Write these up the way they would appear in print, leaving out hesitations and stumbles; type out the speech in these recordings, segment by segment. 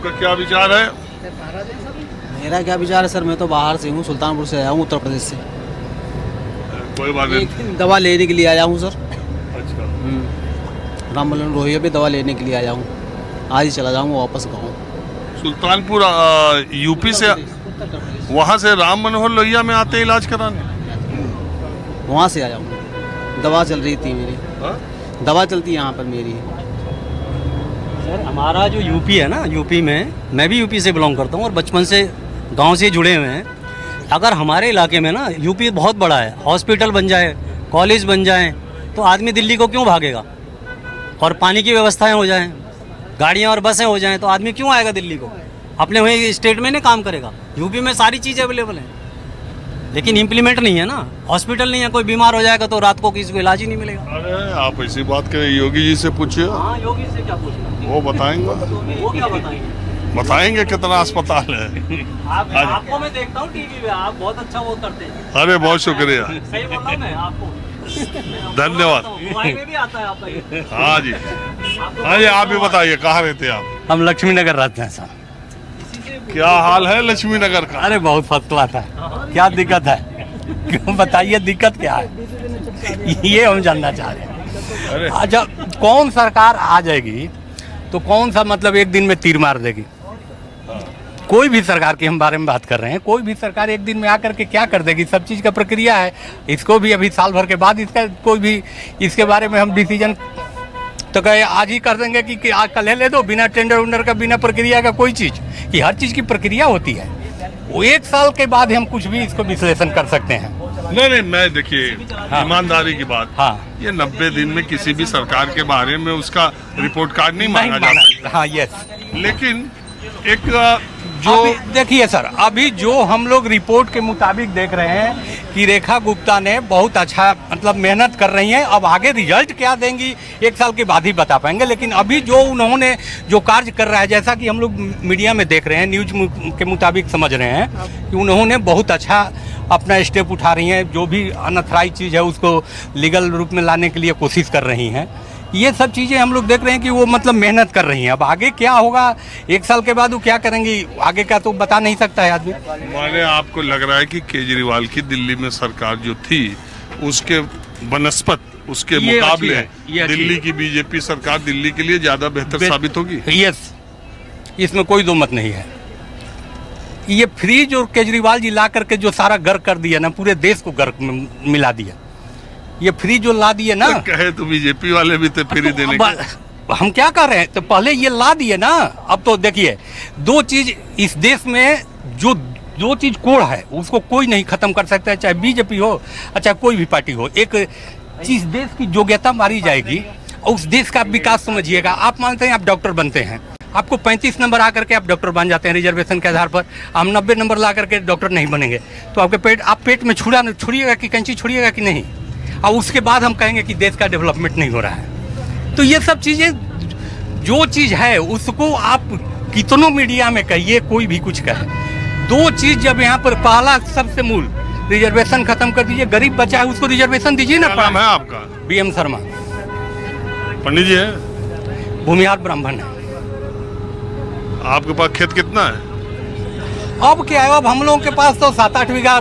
का क्या विचार है? मेरा क्या विचार है सर, मैं तो बाहर से हूँ, सुल्तानपुर से आया हूँ, उत्तर प्रदेश से। कोई बात नहीं। एक दिन दवा लेने के लिए आया हूँ सर। अच्छा, रामबलन रोहिया पे दवा लेने के लिए आया हूँ। आज ही चला जाऊँगा वापस गाँव। सुल्तानपुर यूपी से, उत्तर प्रदेश वहाँ से राम मनोहर लोहिया में आते हैं इलाज कराने। वहाँ से आया हूँ। दवा चल रही थी मेरी, हाँ? दवा चलती यहाँ पर मेरी। सर हमारा जो यूपी है ना, यूपी में मैं भी यूपी से बिलोंग करता हूँ और बचपन से गांव से जुड़े हुए हैं। अगर हमारे इलाके में ना यूपी बहुत बड़ा है, हॉस्पिटल बन जाए, कॉलेज बन जाए, तो आदमी दिल्ली को क्यों भागेगा? और पानी की व्यवस्थाएं हो जाएं, गाड़ियाँ और बसें हो जाएं, तो आदमी क्यों आएगा दिल्ली को? अपने वहीं स्टेट में नहीं काम करेगा। यूपी में सारी चीज़ें अवेलेबल हैं, लेकिन इम्प्लीमेंट नहीं है ना। हॉस्पिटल नहीं है, कोई बीमार हो जाएगा तो रात को किसी को इलाज ही नहीं मिलेगा। अरे आप ऐसी बात करें, योगी जी से पूछिए, हाँ, योगी से क्या पूछना, वो बताएंगे। वो क्या बताएंगे? बताएंगे कितना अस्पताल है। आपको मैं देखता हूँ टीवी पे, आप बहुत अच्छा वो करते हैं। अरे बहुत शुक्रिया, सही बोल रहा हूँ मैं आपको। धन्यवाद। मोबाइल में भी आता है आपका ये। हाँ जी, हाँ जी, आप भी बताइए कहाँ रहते हैं आप? हम लक्ष्मी नगर रहते हैं सर। क्या हाल है लक्ष्मी नगर का? अरे बहुत फर्स्ट क्लास है। क्या दिक्कत है? क्यों बताइए, दिक्कत क्या है? ये हम जानना चाह रहे हैं। अरे अच्छा, कौन सरकार आ जाएगी तो कौन सा मतलब एक दिन में तीर मार देगी? कोई भी सरकार के हम बारे में बात कर रहे हैं, कोई भी सरकार एक दिन में आकर के क्या कर देगी? सब चीज़ का प्रक्रिया है। इसको भी अभी साल भर के बाद इसका कोई भी इसके बारे में हम डिसीजन तो कहे आज ही कर देंगे कि आज कल ले दो, बिना टेंडर उंडर का, बिना प्रक्रिया का कोई चीज़ कि हर चीज़ की प्रक्रिया होती है। वो एक साल के बाद हम कुछ भी इसको विश्लेषण कर सकते हैं। नहीं, मैं देखिए, हाँ। ईमानदारी की बात, हाँ, ये 90 दिन में किसी भी सरकार के बारे में उसका रिपोर्ट कार्ड नहीं मांगा जाता। हाँ, यस। लेकिन एक जो अभी देखिए सर, अभी जो हम लोग रिपोर्ट के मुताबिक देख रहे हैं कि रेखा गुप्ता ने बहुत अच्छा मतलब मेहनत कर रही हैं। अब आगे रिजल्ट क्या देंगी एक साल के बाद ही बता पाएंगे, लेकिन अभी जो उन्होंने जो कार्य कर रहा है, जैसा कि हम लोग मीडिया में देख रहे हैं, न्यूज के मुताबिक समझ रहे हैं कि उन्होंने बहुत अच्छा अपना स्टेप उठा रही हैं। जो भी अनऑथराइज चीज़ है उसको लीगल रूप में लाने के लिए कोशिश कर रही हैं। ये सब चीज़ें हम लोग देख रहे हैं कि वो मतलब मेहनत कर रही हैं। अब आगे क्या होगा एक साल के बाद वो क्या करेंगी आगे का तो बता नहीं सकता है आदमी। माने आपको लग रहा है कि केजरीवाल की दिल्ली में सरकार जो थी उसके बनस्पत उसके ये मुकाबले अच्छी है, दिल्ली की बीजेपी सरकार दिल्ली के लिए ज्यादा बेहतर साबित होगी? यस, इसमें कोई दो मत नहीं है। ये फ्री जो केजरीवाल जी ला करके जो सारा गर्क कर दिया ना, पूरे देश को गर्क में मिला दिया। ये फ्री जो ला दिए ना, कहे तो बीजेपी वाले भी थे फ्री देने के। हम क्या कर रहे हैं, तो पहले ये ला दिए ना। अब तो देखिए, दो चीज इस देश में जो चीज कोड़ है उसको कोई नहीं खत्म कर सकता है, चाहे बीजेपी हो चाहे कोई भी पार्टी हो। एक चीज देश की योग्यता मारी जाएगी और उस देश का विकास समझिएगा। आप मानते हैं आप डॉक्टर बनते हैं, आपको 35 नंबर आकर के आप डॉक्टर बन जाते हैं रिजर्वेशन के आधार पर। हम 90 नंबर ला करके डॉक्टर नहीं बनेंगे तो आपके आप पेट में छुड़िएगा कि कैंची छुड़िएगा कि नहीं? और उसके बाद हम कहेंगे कि देश का डेवलपमेंट नहीं हो रहा है। तो ये सब चीज़ें जो चीज़ है उसको आप कितनों मीडिया में कहिए, कोई भी कुछ कहे, दो चीज़ जब यहाँ पर पहला सबसे मूल रिजर्वेशन खत्म कर दीजिए। गरीब बच्चा है उसको रिजर्वेशन दीजिए ना। क्या नाम है आपका? BM शर्मा। पंडित जी है? भूमिहार ब्राह्मण है। आपके पास खेत कितना है? अब क्या है, अब हम लोगों के पास तो 7-8 बीघा,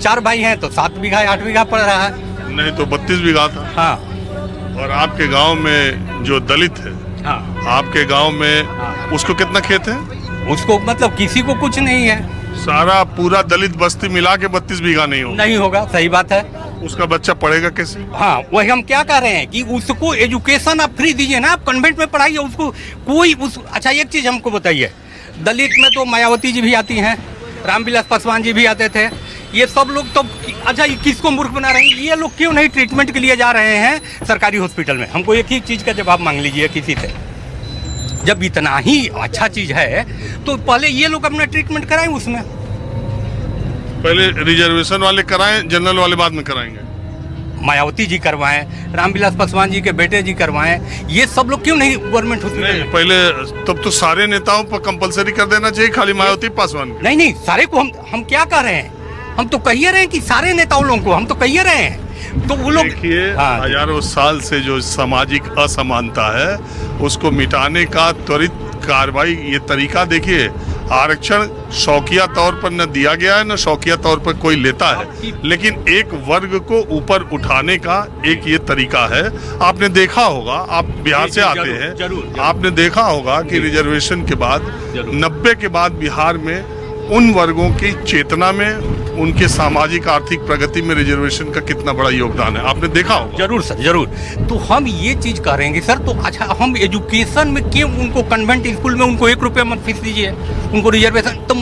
4 भाई हैं तो 7 बीघा 8 बीघा पड़ रहा है। नहीं तो 32 बीघा था। हाँ और आपके गांव में जो दलित है, हाँ, आपके गांव में उसको कितना खेत है? उसको मतलब किसी को कुछ नहीं है। सारा पूरा दलित बस्ती मिला के 32 बीघा नहीं होगा। नहीं होगा, सही बात है। उसका बच्चा पढ़ेगा कैसे? हाँ, वही हम क्या कह रहे हैं कि उसको एजुकेशन आप फ्री दीजिए ना, आप कन्वेंट में पढ़ाइए उसको। कोई अच्छा एक चीज हमको बताइए, दलित में तो मायावती जी भी आती हैं, रामविलास पासवान जी भी आते थे, ये सब लोग तो अच्छा ये किसको मूर्ख बना रहे हैं? ये लोग क्यों नहीं ट्रीटमेंट के लिए जा रहे हैं सरकारी हॉस्पिटल में? हमको एक ही चीज़ का जवाब मांग लीजिए किसी से। जब इतना ही अच्छा चीज़ है तो पहले ये लोग अपना ट्रीटमेंट कराएं उसमें। पहले रिजर्वेशन वाले कराएं, जनरल वाले बाद में कराएंगे। मायावती जी करवाएं, रामविलास पासवान जी के बेटे जी करवाएं, ये सब लोग क्यों नहीं गवर्नमेंट हॉस्पिटल? नहीं, पहले तब तो सारे नेताओं पर कंपलसरी कर देना चाहिए, खाली मायावती पासवान को। नहीं, सारे को हम क्या कर रहे हैं? हम तो कहिए रहे हैं कि सारे नेताओं लोगों को हम तो कहिए रहे हैं। तो वो लोग देखिए, हाँ, हजारों साल से जो सामाजिक असमानता है उसको मिटाने का त्वरित कार्रवाई, ये तरीका देखिए, आरक्षण शौकिया तौर पर न दिया गया है न शौकिया तौर पर कोई लेता है, लेकिन एक वर्ग को ऊपर उठाने का एक ये तरीका है। आपने देखा होगा, आप बिहार से आते हैं, जरूर। आपने देखा होगा कि रिजर्वेशन के बाद 90 के बाद बिहार में उन वर्गों की चेतना में, उनके सामाजिक आर्थिक प्रगति में रिजर्वेशन का कितना बड़ा योगदान है, आपने देखा होगा। जरूर सर, जरूर। तो हम ये चीज करेंगे सर, तो अच्छा हम एजुकेशन में क्यों उनको कन्वेंट स्कूल में उनको 1 रुपया मत फीस दीजिए, उनको रिजर्वेशन, तो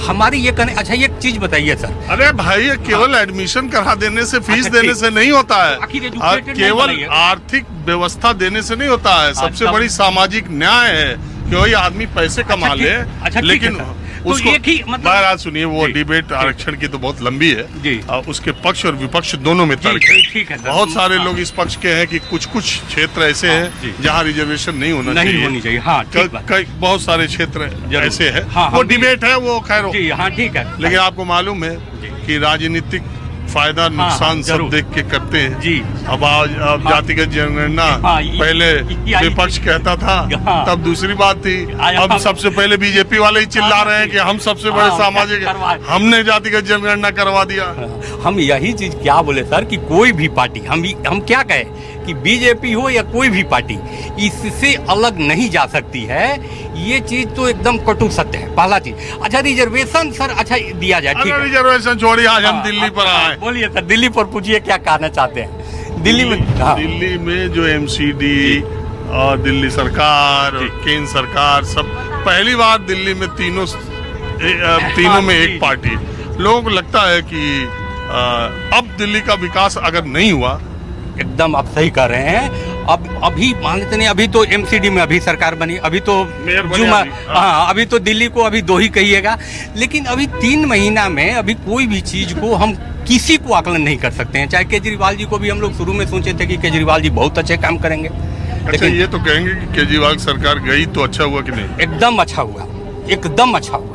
हमारी ये कहने। अच्छा एक चीज बताइए सर। अरे भाई, ये केवल एडमिशन करा देने से, फीस अच्छा, देने से नहीं होता है, आखिर educated नहीं केवल बनाइए। आर्थिक व्यवस्था देने से नहीं होता है। सबसे तब- बड़ी सामाजिक न्याय है कि वही आदमी पैसे कमा ले, अच्छा, ठीक लेकिन है सर। तो उसको एक ही मतलब- बहरहाल सुनिए, वो जी, डिबेट आरक्षण की तो बहुत लंबी है जी। उसके पक्ष और विपक्ष दोनों में तर्क जी, है। ठीक है सर। बहुत सारे हाँ। लोग इस पक्ष के हैं कि कुछ क्षेत्र ऐसे जी। हैं जहाँ रिजर्वेशन नहीं होना नहीं चाहिए। होनी चाहिए, हाँ, ठीक बात। कई बहुत सारे क्षेत्र जरूर। ऐसे हैं, हाँ, वो हम भी- डिबेट है, वो खैर। जी हाँ, ठीक है। लेकिन आपको मालूम है कि राजनीतिक फायदा नुकसान सब जरूर। देख के करते हैं। जी। अब जातिगत जनगणना हाँ, पहले विपक्ष कहता था, हाँ। तब दूसरी बात थी। आज अब हम- सबसे पहले बीजेपी वाले ही चिल्ला रहे हैं कि हम सबसे बड़े हाँ, सामाजिक, करवा- हमने जातिगत जनगणना करवा दिया। हम यही चीज क्या बोले सर कि कोई भी पार्टी, हम क्या कहे कि बीजेपी हो या कोई भी पार्टी, इससे अलग नहीं जा सकती है। ये चीज तो एकदम कटु सत्य है, पहला चीज। अच्छा रिजर्वेशन सर, अच्छा दिया जाए, ठीक अगर है। रिजर्वेशन छोड़िए, आज हम हाँ, दिल्ली पर हाँ, आए। बोलिए सर, दिल्ली पर पूछिए क्या कहना चाहते हैं। दिल्ली में हाँ, दिल्ली में जो एमसीडी और दिल्ली सरकार और जी। केंद्र सरकार, सब पहली बार दिल्ली में तीनों में जी, एक जी। पार्टी। लोगों को लगता है कि अब दिल्ली का विकास अगर नहीं हुआ, एकदम आप सही कह रहे हैं। अब अभी मान लेते नहीं, अभी तो एमसीडी में अभी सरकार बनी, अभी तो मेयर बने जुमा, अभी, हाँ। हाँ अभी तो दिल्ली को अभी 2 ही कहिएगा, लेकिन अभी 3 महीना में अभी कोई भी चीज को हम किसी को आकलन नहीं कर सकते हैं। चाहे केजरीवाल जी को भी हम लोग शुरू में सोचे थे कि केजरीवाल जी बहुत अच्छे काम करेंगे, अच्छा लेकिन ये तो कहेंगे कि केजरीवाल सरकार गई तो अच्छा हुआ कि नहीं? एकदम अच्छा हुआ, एकदम अच्छा हुआ।